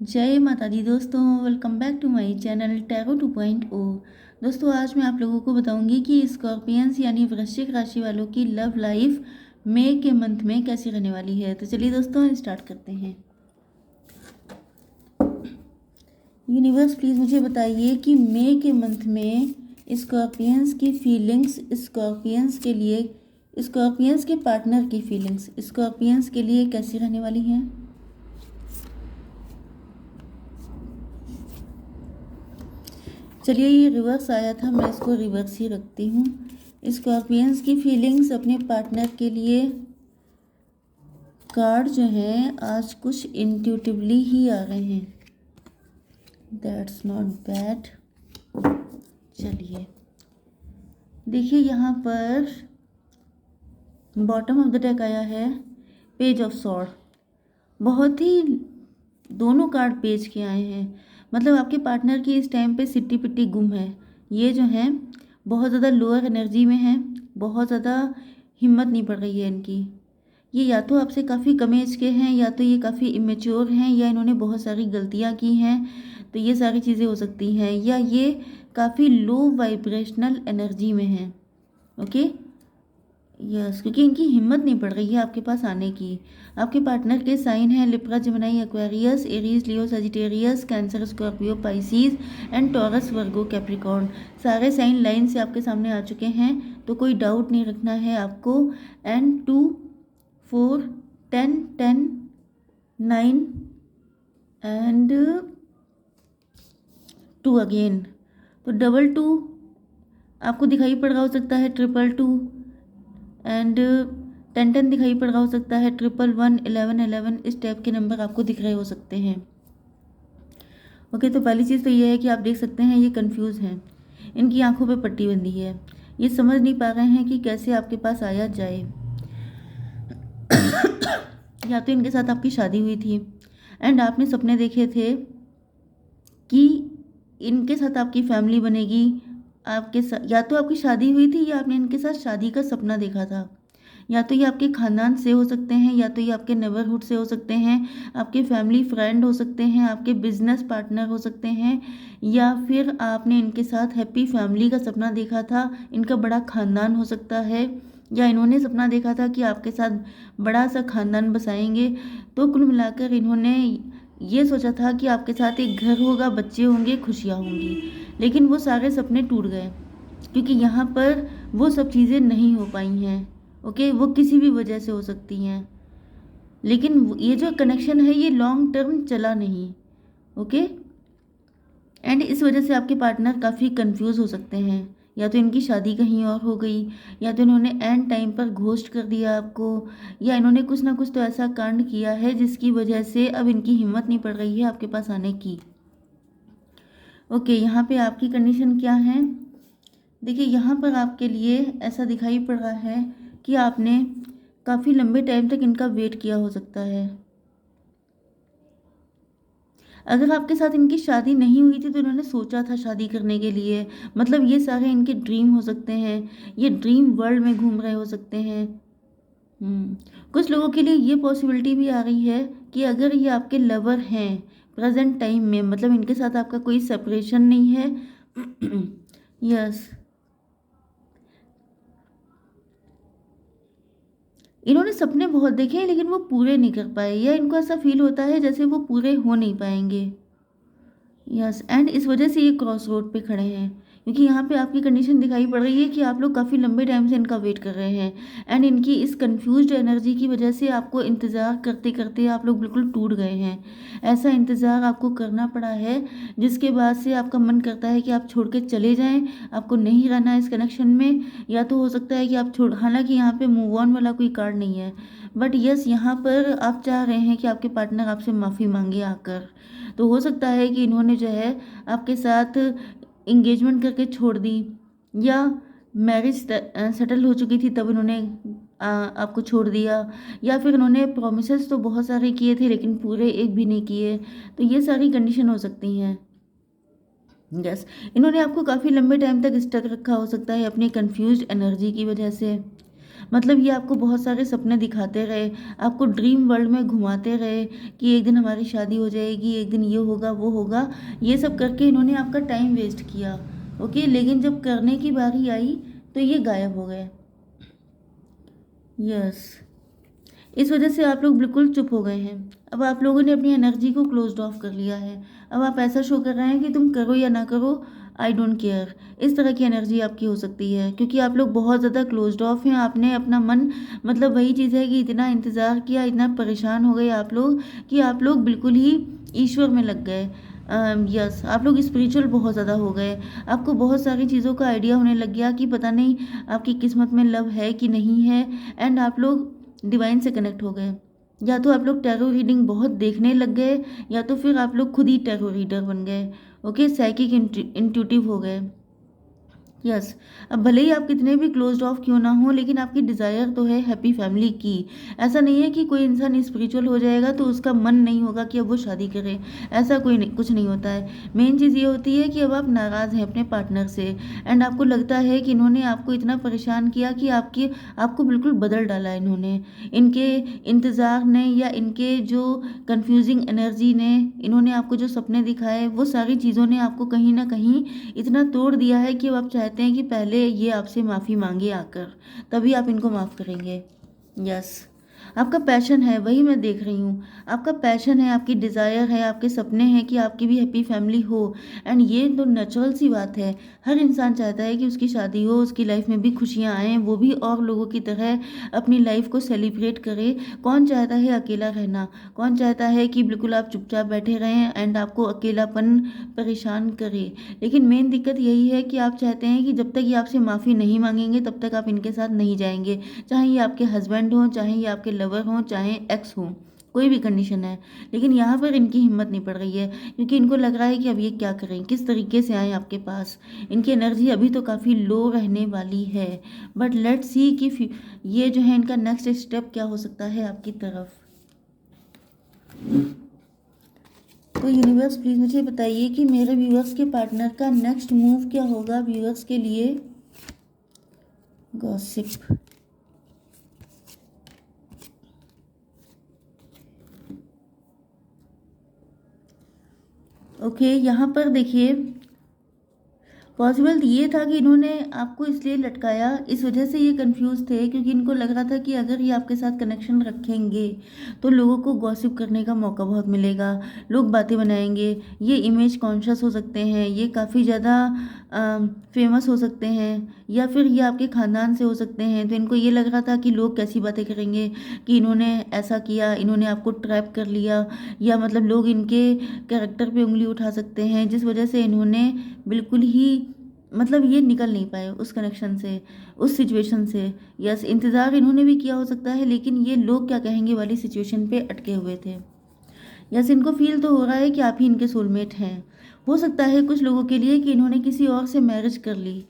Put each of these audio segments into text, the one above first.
जय माता दी दोस्तों, welcome back to my channel tarot 2.0। दोस्तों, आज मैं आप लोगों को बताऊंगी कि स्कॉर्पियंस यानी वृश्चिक राशि वालों की लव लाइफ मई के मंथ में कैसी रहने वाली है। तो चलिए दोस्तों, स्टार्ट करते हैं। यूनिवर्स प्लीज़ मुझे बताइए कि मई के मंथ में स्कॉर्पियंस की फीलिंग्स, स्कॉर्पियंस के लिए, स्कॉर्पियंस के पार्टनर की फीलिंग्स स्कॉर्पियंस के लिए कैसी रहने वाली हैं। चलिए, ये रिवर्स आया था, मैं इसको रिवर्स ही रखती हूँ। स्कॉर्पियंस की फीलिंग्स अपने पार्टनर के लिए कार्ड जो हैं आज कुछ इंट्यूटिवली ही आ रहे हैं। That's not bad. चलिए देखिए, यहाँ पर बॉटम ऑफ द डेक आया है पेज ऑफ सॉर्ड। बहुत ही दोनों कार्ड पेज के आए हैं, मतलब आपके पार्टनर की इस टाइम पे सिट्टी पिट्टी गुम है। ये जो है बहुत ज़्यादा लोअर एनर्जी में है, बहुत ज़्यादा हिम्मत नहीं पड़ रही है इनकी। ये या तो आपसे काफ़ी कम एज के हैं, या तो ये काफ़ी इमेच्योर हैं, या इन्होंने बहुत सारी गलतियां की हैं। तो ये सारी चीज़ें हो सकती हैं, या ये काफ़ी लो वाइब्रेशनल एनर्जी में हैं। ओके, यस, क्योंकि इनकी हिम्मत नहीं पड़ रही है आपके पास आने की। आपके पार्टनर के साइन हैं Libra, Gemini, Aquarius, Aries, Leo, Sagittarius, cancer, Scorpio, Pisces and taurus, Virgo, Capricorn. सारे साइन लाइन से आपके सामने आ चुके हैं, तो कोई डाउट नहीं रखना है आपको। And 2, 4, 10, 10, 9 and 2 again. तो डबल 2 आपको दिखाई पड़ रहा हो सकता है, 222 एंड 10 दिखाई पड़ रहा हो सकता है, 111, 11 11 इस टाइप के नंबर आपको दिख रहे हो सकते हैं। ओके, तो पहली चीज़ तो ये है कि आप देख सकते हैं ये कंफ्यूज हैं, इनकी आंखों पे पट्टी बंधी है, ये समझ नहीं पा रहे हैं कि कैसे आपके पास आया जाए। या तो इनके साथ आपकी शादी हुई थी एंड आपने सपने देखे थे कि इनके साथ आपकी फैमिली बनेगी। आपके साथ या तो आपकी शादी हुई थी, या आपने इनके साथ शादी का सपना देखा था। या तो ये आपके ख़ानदान से हो सकते हैं, या तो ये आपके नेबरहुड से हो सकते हैं, आपके फैमिली फ्रेंड हो सकते हैं, आपके बिजनेस पार्टनर हो सकते हैं, या फिर आपने इनके साथ हैप्पी फैमिली का सपना देखा था। इनका बड़ा ख़ानदान हो सकता है, या इन्होंने सपना देखा था कि आपके साथ बड़ा सा ख़ानदान बसाएंगे। तो कुल मिलाकर इन्होंने ये सोचा था कि आपके साथ एक घर होगा, बच्चे होंगे, खुशियाँ होंगी। लेकिन वो सारे सपने टूट गए, क्योंकि यहाँ पर वो सब चीज़ें नहीं हो पाई हैं। ओके, वो किसी भी वजह से हो सकती हैं, लेकिन ये जो कनेक्शन है ये लॉन्ग टर्म चला नहीं। ओके, एंड इस वजह से आपके पार्टनर काफ़ी कंफ्यूज हो सकते हैं। या तो इनकी शादी कहीं और हो गई, या तो इन्होंने एंड टाइम पर घोस्ट कर दिया आपको, या इन्होंने कुछ ना कुछ तो ऐसा कांड किया है जिसकी वजह से अब इनकी हिम्मत नहीं पड़ रही है आपके पास आने की। ओके, यहाँ पे आपकी कंडीशन क्या है? देखिए, यहाँ पर आपके लिए ऐसा दिखाई पड़ रहा है कि आपने काफ़ी लंबे टाइम तक इनका वेट किया हो सकता है। अगर आपके साथ इनकी शादी नहीं हुई थी तो इन्होंने सोचा था शादी करने के लिए, मतलब ये सारे इनके ड्रीम हो सकते हैं, ये ड्रीम वर्ल्ड में घूम रहे हो सकते हैं। कुछ लोगों के लिए ये पॉसिबिलिटी भी आ रही है कि अगर ये आपके लवर हैं प्रेजेंट टाइम में, मतलब इनके साथ आपका कोई सेपरेशन नहीं है। यस, इन्होंने सपने बहुत देखे हैं लेकिन वो पूरे नहीं कर पाए, या इनको ऐसा फील होता है जैसे वो पूरे हो नहीं पाएंगे। यस, एंड इस वजह से ये क्रॉस रोड पे खड़े हैं, क्योंकि यहाँ पे आपकी कंडीशन दिखाई पड़ रही है कि आप लोग काफ़ी लंबे टाइम से इनका वेट कर रहे हैं, एंड इनकी इस कंफ्यूज्ड एनर्जी की वजह से आपको इंतज़ार करते करते आप लोग बिल्कुल टूट गए हैं। ऐसा इंतज़ार आपको करना पड़ा है जिसके बाद से आपका मन करता है कि आप छोड़ के चले जाएं, आपको नहीं रहना इस कनेक्शन में। या तो हो सकता है कि आप छोड़, हालांकि यहाँ पे मूव ऑन वाला कोई कार्ड नहीं है, बट यस, यहाँ पर आप चाह रहे हैं कि आपके पार्टनर आपसे माफ़ी मांगे आकर। तो हो सकता है कि इन्होंने जो है आपके साथ इंगेजमेंट करके छोड़ दी, या मैरिज सेटल हो चुकी थी तब इन्होंने आपको छोड़ दिया, या फिर इन्होंने प्रोमिसेस तो बहुत सारे किए थे लेकिन पूरे एक भी नहीं किए। तो ये सारी कंडीशन हो सकती हैं। यस, इन्होंने आपको काफ़ी लंबे टाइम तक स्टक रखा हो सकता है अपनी कंफ्यूज्ड एनर्जी की वजह से। मतलब ये आपको बहुत सारे सपने दिखाते रहे, आपको ड्रीम वर्ल्ड में घुमाते रहे कि एक दिन हमारी शादी हो जाएगी, एक दिन ये होगा वो होगा। ये सब करके इन्होंने आपका टाइम वेस्ट किया। ओके, लेकिन जब करने की बारी आई तो ये गायब हो गए। यस, इस वजह से आप लोग बिल्कुल चुप हो गए हैं। अब आप लोगों ने अपनी एनर्जी को क्लोज्ड ऑफ कर लिया है। अब आप ऐसा शो कर रहे हैं कि तुम करो या ना करो, आई डोंट केयर। इस तरह की एनर्जी आपकी हो सकती है, क्योंकि आप लोग बहुत ज़्यादा क्लोज्ड ऑफ हैं। आपने अपना मन, मतलब वही चीज़ है कि इतना इंतज़ार किया, इतना परेशान हो गए आप लोग कि आप लोग बिल्कुल ही ईश्वर में लग गए। यस, आप लोग स्पिरिचुअल बहुत ज़्यादा हो गए। आपको बहुत सारी चीज़ों का आइडिया होने लग गया कि पता नहीं आपकी किस्मत में लव है कि नहीं है। एंड आप लोग डिवाइन से कनेक्ट हो गए। या तो आप लोग टैरो रीडिंग बहुत देखने लग गए, या तो फिर आप लोग खुद ही टैरो रीडर बन गए। ओके, साइकिक इंट्यूटिव हो गए। यस, अब भले ही आप कितने भी क्लोज्ड ऑफ क्यों ना हो, लेकिन आपकी डिज़ायर तो है हैप्पी फैमिली की। ऐसा नहीं है कि कोई इंसान स्पिरिचुअल हो जाएगा तो उसका मन नहीं होगा कि अब वो शादी करे। ऐसा कोई नहीं, कुछ नहीं होता है। मेन चीज़ ये होती है कि अब आप नाराज़ हैं अपने पार्टनर से, एंड आपको लगता है कि इन्होंने आपको इतना परेशान किया कि आपको बिल्कुल बदल डाला इन्होंने। इनके इंतज़ार ने या इनके जो कन्फ्यूजिंग एनर्जी ने, इन्होंने आपको जो सपने दिखाए, वो सारी चीज़ों ने आपको कहीं ना कहीं इतना तोड़ दिया है कि अब आप चाहते हैं कि पहले ये आपसे माफ़ी मांगे आकर, तभी आप इनको माफ़ करेंगे। यस, आपका पैशन है, वही मैं देख रही हूँ। आपका पैशन है, आपकी डिज़ायर है, आपके सपने हैं कि आपकी भी हैप्पी फैमिली हो। एंड ये तो नेचुरल सी बात है। हर इंसान चाहता है कि उसकी शादी हो, उसकी लाइफ में भी खुशियाँ आएँ, वो भी और लोगों की तरह अपनी लाइफ को सेलिब्रेट करे। कौन चाहता है अकेला रहना? कौन चाहता है कि बिल्कुल आप चुपचाप बैठे रहें एंड आपको अकेलापन परेशान करे? लेकिन मेन दिक्कत यही है कि आप चाहते हैं कि जब तक ये आपसे माफ़ी नहीं मांगेंगे तब तक आप इनके साथ नहीं जाएंगे। चाहे ये आपके हस्बैंड हों, चाहे ये आपके लवर हों, चाहे एक्स हों, कोई भी कंडीशन है। लेकिन यहाँ पर इनकी हिम्मत नहीं पड़ रही है, क्योंकि इनको लग रहा है कि अब ये क्या करें, किस तरीके से आएँ आपके पास। इनकी एनर्जी अभी तो काफ़ी लो रहने वाली है, बट लेट्स सी कि ये जो है इनका नेक्स्ट स्टेप क्या हो सकता है आपकी तरफ। तो यूनिवर्स प्लीज़ मुझे बताइए कि मेरे व्यूअर्स के पार्टनर का नेक्स्ट मूव क्या होगा व्यूअर्स के लिए। गॉसिप। ओके, यहाँ पर देखिए, पॉसिबल ये था कि इन्होंने आपको इसलिए लटकाया, इस वजह से ये कंफ्यूज थे, क्योंकि इनको लग रहा था कि अगर ये आपके साथ कनेक्शन रखेंगे तो लोगों को गॉसिप करने का मौका बहुत मिलेगा, लोग बातें बनाएंगे, ये इमेज कॉन्शियस हो सकते हैं, ये काफ़ी ज़्यादा फेमस हो सकते हैं, या फिर ये आपके ख़ानदान से हो सकते हैं। तो इनको ये लग रहा था कि लोग कैसी बातें करेंगे कि इन्होंने ऐसा किया, इन्होंने आपको ट्रैप कर लिया, या मतलब लोग इनके कैरेक्टर पे उंगली उठा सकते हैं, जिस वजह से इन्होंने बिल्कुल ही, मतलब ये निकल नहीं पाए उस कनेक्शन से, उस सिचुएशन से। यस, इंतज़ार इन्होंने भी किया हो सकता है, लेकिन ये लोग क्या कहेंगे वाली सिचुएशन पे अटके हुए थे। यस, इनको फील तो हो रहा है कि आप ही इनके सोलमेट हैं। हो सकता है कुछ लोगों के लिए कि इन्होंने किसी और से मैरिज कर ली,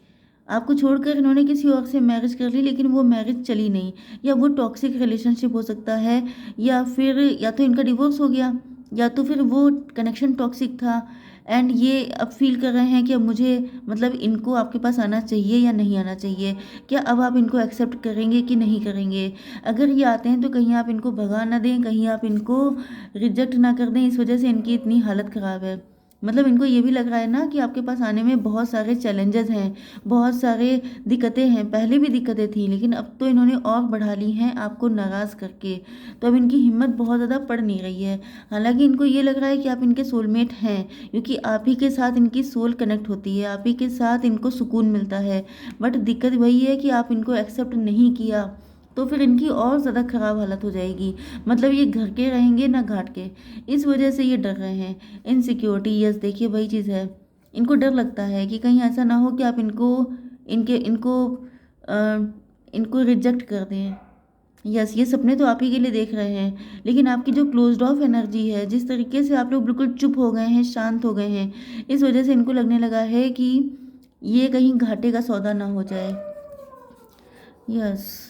आपको छोड़कर इन्होंने किसी और से मैरिज कर ली, लेकिन वो मैरिज चली नहीं, या वो टॉक्सिक रिलेशनशिप हो सकता है, या फिर या तो इनका डिवोर्स हो गया, या तो फिर वो कनेक्शन टॉक्सिक था। एंड ये अब फील कर रहे हैं कि अब मुझे, मतलब इनको आपके पास आना चाहिए या नहीं आना चाहिए, क्या अब आप इनको एक्सेप्ट करेंगे कि नहीं करेंगे। अगर ये आते हैं तो कहीं आप इनको भगा ना दें, कहीं आप इनको रिजेक्ट ना कर दें, इस वजह से इनकी इतनी हालत ख़राब है। मतलब इनको ये भी लग रहा है ना कि आपके पास आने में बहुत सारे चैलेंजेस हैं, बहुत सारे दिक्कतें हैं। पहले भी दिक्कतें थी, लेकिन अब तो इन्होंने और बढ़ा ली हैं आपको नाराज़ करके। तो अब इनकी हिम्मत बहुत ज़्यादा पड़ नहीं रही है। हालांकि इनको ये लग रहा है कि आप इनके सोलमेट हैं, क्योंकि आप ही के साथ इनकी सोल कनेक्ट होती है, आप ही के साथ इनको सुकून मिलता है। बट दिक्कत वही है कि आप इनको एक्सेप्ट नहीं किया, तो फिर इनकी और ज़्यादा ख़राब हालत हो जाएगी। मतलब ये घर के रहेंगे ना घाट के, इस वजह से ये डर रहे हैं। इनसिक्योरिटी, यस, देखिए वही चीज़ है। इनको डर लगता है कि कहीं ऐसा ना हो कि आप इनको इनके इनको अ, इनको रिजेक्ट कर दें। यस, ये सपने तो आप ही के लिए देख रहे हैं, लेकिन आपकी जो क्लोज्ड ऑफ एनर्जी है, जिस तरीके से आप लोग बिल्कुल चुप हो गए हैं, शांत हो गए हैं, इस वजह से इनको लगने लगा है कि ये कहीं घाटे का सौदा ना हो जाए। यस,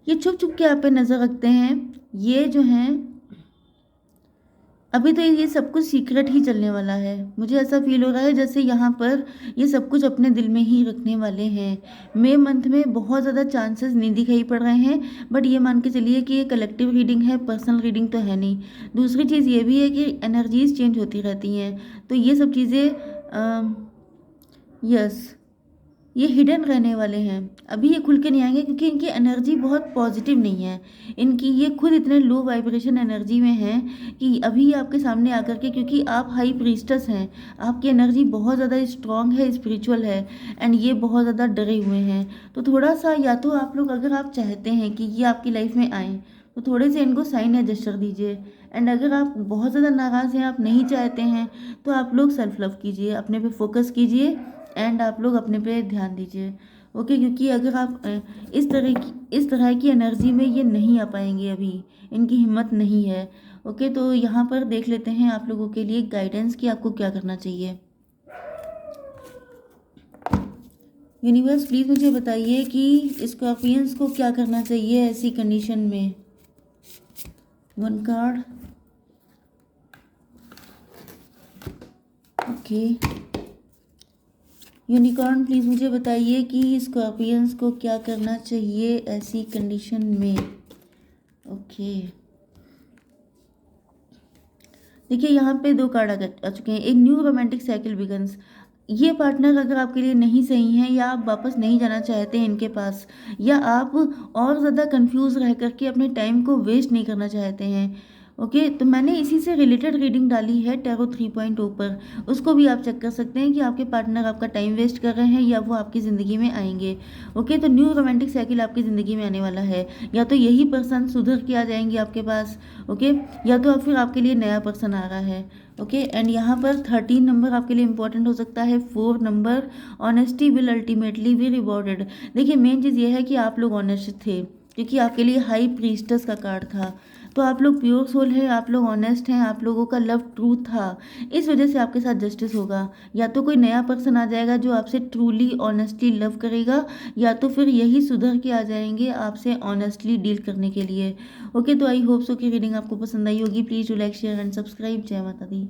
ये छुप छुप के आप पे नज़र रखते हैं। ये जो हैं, अभी तो ये सब कुछ सीक्रेट ही चलने वाला है। मुझे ऐसा फ़ील हो रहा है जैसे यहाँ पर ये सब कुछ अपने दिल में ही रखने वाले हैं। मई मंथ में बहुत ज़्यादा चांसेस नहीं दिखाई पड़ रहे हैं, बट ये मान के चलिए कि ये कलेक्टिव रीडिंग है, पर्सनल रीडिंग तो है नहीं। दूसरी चीज़ ये भी है कि एनर्जीज़ चेंज होती रहती हैं, तो ये सब चीज़ें यस, ये हिडन रहने वाले हैं। अभी ये खुल के नहीं आएँगे क्योंकि इनकी एनर्जी बहुत पॉजिटिव नहीं है। इनकी ये खुद इतने लो वाइब्रेशन एनर्जी में हैं कि अभी ये आपके सामने आकर के, क्योंकि आप हाई प्रीस्टेस हैं, आपकी एनर्जी बहुत ज़्यादा स्ट्रॉन्ग है, स्पिरिचुअल है, एंड ये बहुत ज़्यादा डरे हुए हैं। तो थोड़ा-सा या तो आप लोग, अगर आप चाहते हैं कि ये आपकी लाइफ़ में आएँ, तो थोड़े से इनको साइन या जेस्चर दीजिए। एंड अगर आप बहुत ज़्यादा नाराज़ हैं, आप नहीं चाहते हैं, तो आप लोग सेल्फ लव कीजिए, अपने पे फ़ोकस कीजिए, एंड आप लोग अपने पे ध्यान दीजिए। ओके, क्योंकि अगर आप इस तरह की एनर्जी में ये नहीं आ पाएंगे, अभी इनकी हिम्मत नहीं है। ओके, तो यहाँ पर देख लेते हैं आप लोगों के लिए गाइडेंस कि आपको क्या करना चाहिए। यूनिवर्स प्लीज़ मुझे बताइए कि स्कॉर्पियंस को क्या करना चाहिए ऐसी कंडीशन में। One card. Okay, unicorn please मुझे बताइए कि स्कॉर्पियंस को क्या करना चाहिए ऐसी कंडीशन में। ओके, देखिए यहाँ पे दो कार्ड आ चुके हैं। एक न्यू रोमांटिक साइकिल बिगन्स। ये पार्टनर अगर आपके लिए नहीं सही है, या आप वापस नहीं जाना चाहते हैं इनके पास, या आप और ज़्यादा कंफ्यूज रह करके अपने टाइम को वेस्ट नहीं करना चाहते हैं। ओके, तो मैंने इसी से रिलेटेड रीडिंग डाली है टैरो 3.0 पर, उसको भी आप चेक कर सकते हैं कि आपके पार्टनर आपका टाइम वेस्ट कर रहे हैं या वो आपकी ज़िंदगी में आएंगे। ओके, तो न्यू रोमांटिक साइकिल आपकी ज़िंदगी में आने वाला है, या तो यही पर्सन सुधर के आ जाएंगे आपके पास। ओके, या तो फिर आपके लिए नया पर्सन आ रहा है। ओके, एंड यहाँ पर 13 नंबर आपके लिए इंपॉर्टेंट हो सकता है। 4 number, honesty will ultimately be rewarded. देखिए मेन चीज़ ये है कि आप लोग ऑनेस्ट थे, क्योंकि आपके लिए हाई प्रीस्टस का कार्ड था। तो आप लोग प्योर सोल हैं, आप लोग ऑनेस्ट हैं, आप लोगों का लव ट्रू था, इस वजह से आपके साथ जस्टिस होगा। या तो कोई नया पर्सन आ जाएगा जो आपसे ट्रूली ऑनेस्टली लव करेगा, या तो फिर यही सुधर के आ जाएंगे आपसे ऑनेस्टली डील करने के लिए। ओके, तो आई होप सो कि रीडिंग आपको पसंद आई होगी। Please do like share and subscribe. जय माता दी।